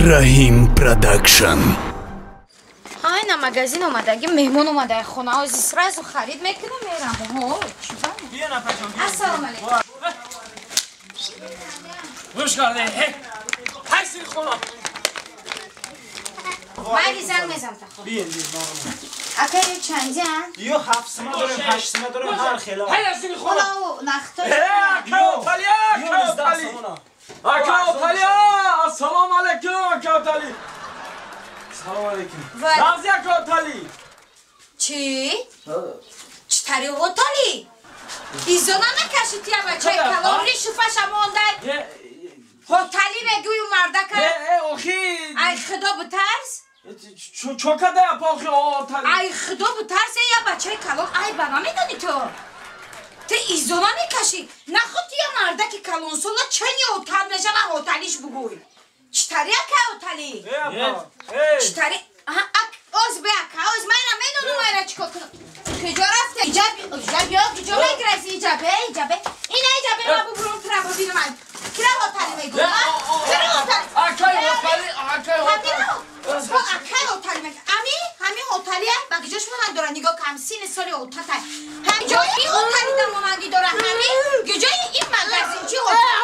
Rahim Production. Ай, на магазин омадаги меҳмон омадаи хона ози сразу харид мекунам мерам. Бия нафаршон. Ассалому алайкум. Хош кардем. Ҳайси хона. Майли занг мезам тахо. Бия. Акаи чандиан? Ё 7 сима дорем, 8 сима дорем, ҳар хела. Ҳайси хона. Ола нахто. Акао Талия. Акао Талия. Ассалому алайкум Акао Талия. Салом алейкум. Равзи Акао Талия. Чи? Чи тари отали? Изона накашит я бачай калори шуфаша мондай. Отали мегӯю мардака. Охи. Ай худо бутарс? Чокада похи отали. Ай худо бутарс я бачай калон ай бана медони то. Те изона мекаши. Нахуд я мардаки калонсола чани отал мешава оталиш бугӯй. Чи тари ака отали? Чи тари оз бе ака оз майра медону майра чикор кунам. Куҷо рафте? Иҷаб ё куҷо мегрази иҷабе ина иҷабе ма бубурум кира бубинам ай кира отали мегӯ кира отали акай отали мегӯ ҳами отали ба куҷош монанд дора нигоҳ кам сини соли отатай ҳамҷо и отали да монандӣ дора ҳами куҷои ин магазинчи отали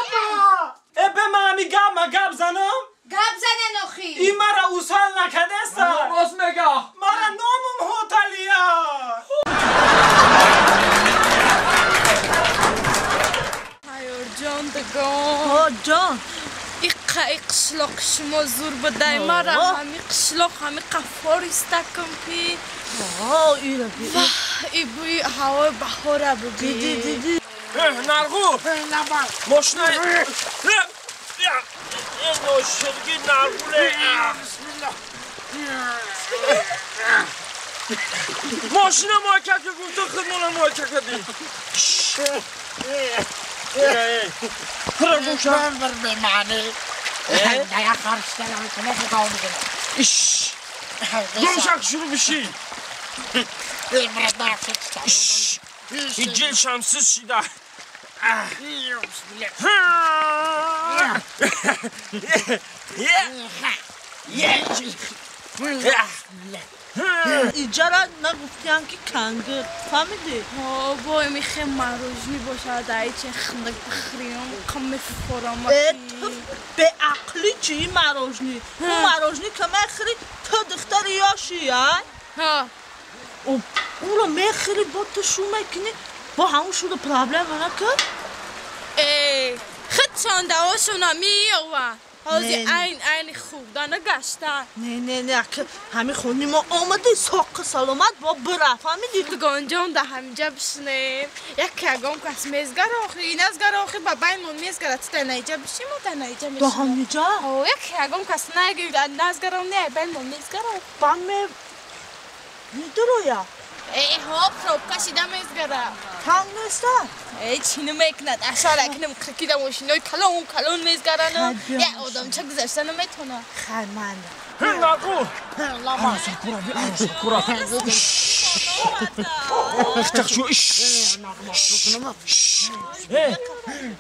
به من میگم گپ زنم گپ زنه نخی این مرا اوسال نکده است باز میگه مرا نامم هتلیا هایور جان دگان جان ای قشلاق شما زور بدای مرا همی قشلاق همی قفار استکم پی ای بوی هوای بهاره بودی دیدی نرگو ماشنه شرگی نرگوله ماشینه محکک گفته خدمانه محکک دی Ben bir mani. Daya karşıdan altına sıkağım dedim. İşşş. Yumuşak şunu bir şey. İşşş. İncil şamsız şida. ایجارا نگفتیان که کنگر فهمیدی؟ وای میخوام مروجنی باشه دایی چه خندق بخریم کم میفورم به عقلی چی مروجنی؟ اون مروجنی که میخری تا دختر یاشی ها اون رو میخری با تو شو میکنی با همون شده پرابلم نکن؟ خد چند دواشونا میوه حاضی این خوب دانه گشتن نه که همین خونی ما آمده ساق سلامت با برا فهمیدی؟ گانجان ده همینجا بشنیم یک کگام کس میزگر آخی این ازگر آخی بابای من میزگر تا نیجا بشیم و تا نیجا میشیم تا همینجا؟ یک کگام کس نگی نزگرم نه بای من میزگر آخی بامه میدرویا ها پروب کشیدم میزگرم تنگ نیسته؟ چینو میکند اشاره کنم ککیدم وشینای کلون میزگرن یه آدم چه گذاشتن میتونه خرمند نرگو ساکورا افتخ شو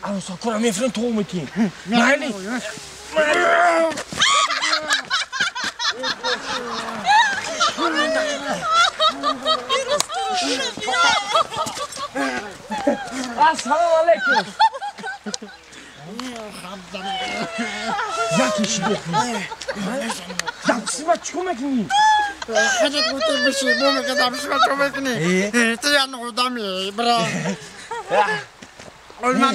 الان ساکورا میفرن تو میتی معنی السلام علیکم یکیشی بکنی یکیشی با چکو میکنی خودت گوتی بشی بو میگدم شما چو میکنی تو یا نقودمی برا اولما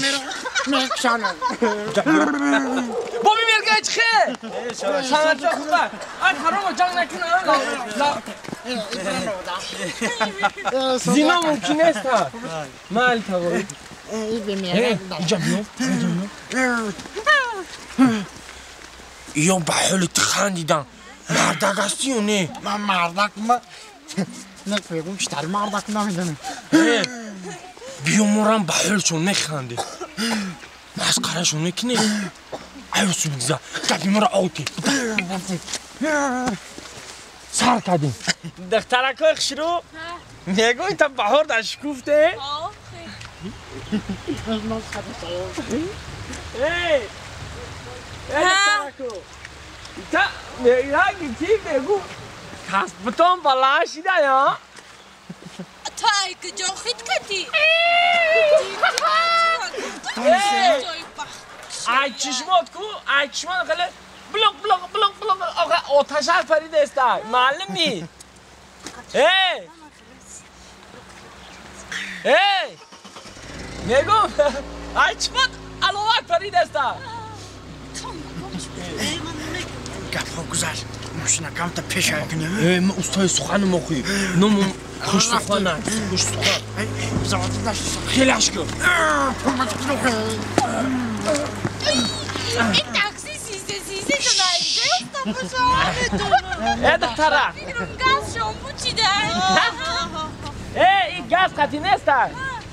میکشانم بابی میرگه چخه شانت را خوبه این حرام جنگ نکنه زینا ممکن است مال تاوری اینجا بیو یا به حال تخندیدن مردک هستی یا نه؟ من مردک ما نکویگم چطور مردک نمیدونم بیو مورم به حالشون میخنده مسخرهشون نکنی ایوسو بگذار گفی مرا آوتی سر کردیم دخترک خشرو نگوی تا بهار در شکوفته تا میگه چی بگو کسبتون بالا شده یا تا ای که جا خید کدی ای چشمات کو ای چشمات خیلی بلوک بلوک بلوک بلوک آقا آتش ها فرید است معلمی میگم ای چشمات علاوه فرید است گفت گذار ماشین کم تا پیش کنی ما استاد سخن مخی نم خوش سخن خوش سخن زود داشت خیلی اشکال این تاکسی سیزه جنایده است بسا دختره گاز شامپو چیده این گاز قطعی نیست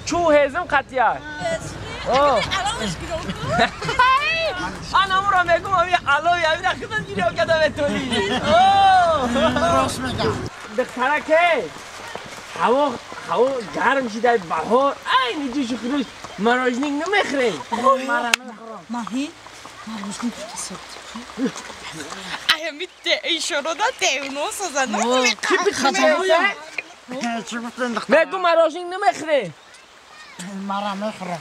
چو هزم قطعی است الانش گیرم انا مرا میگم امی علاوی امی رخیدن گیریم کده به تولی راست میگم دختره که هوا گرم شده بهار این جوش خروش مراجنین نمیخری ماهی Ay, mitte ایشونو دا دیونو سازن چی بخیره؟ چی گفتن دختر میگم مراجنین نمیخری مرا میخورم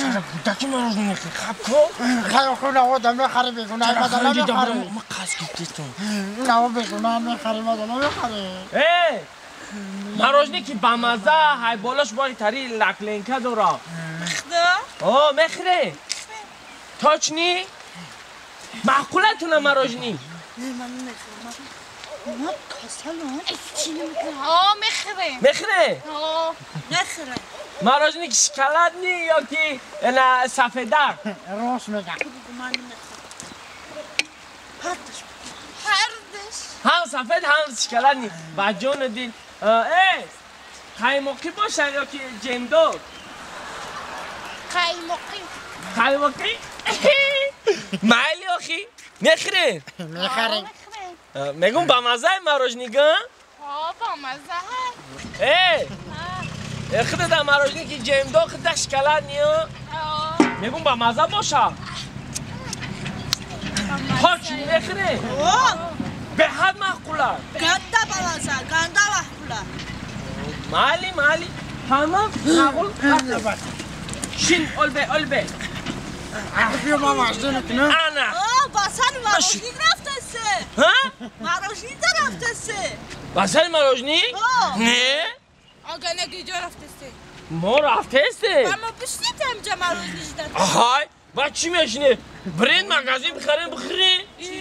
چرا بودکی مراجنین نمیخری خب کن خیلی خونه آدم میخوره بگونه ای مدنه میخوره ما قصد گفتیستون نه بگونه میخوره مدنه میخوره مراجنی که بامزه های بالاش باری تری لکلینکه دورا خدا میخری تاچنی؟ معقوله تونه مراجنی میخره میخری؟ نخره مراجنی که شکلات نی یا که سفیدک راست میگم هردش هم سفید هم شکلات نی با جون دین قیماقی باشه یا که جمدار قیماقی مایلی آخی میخری میخوره میگم با مزه مراجنی گم با مزه خود در مراجنی که جمدار خود شکلات نیا میگم با مزه باشه پاکی میخری به حد معقوله گنده بلازه گنده محبوله مالی تمام معقول شین البه بیا ما ماشین کنه انا باسن مراجنی رفته سه ها مراجنی دا رفته سه واسه مراجنی نه آگه نگی جا رفته سه ما رفته استه اما بشتیت همجا مراجنی شدن آهای با چی میشینه برین مغازه بخرین بخری ای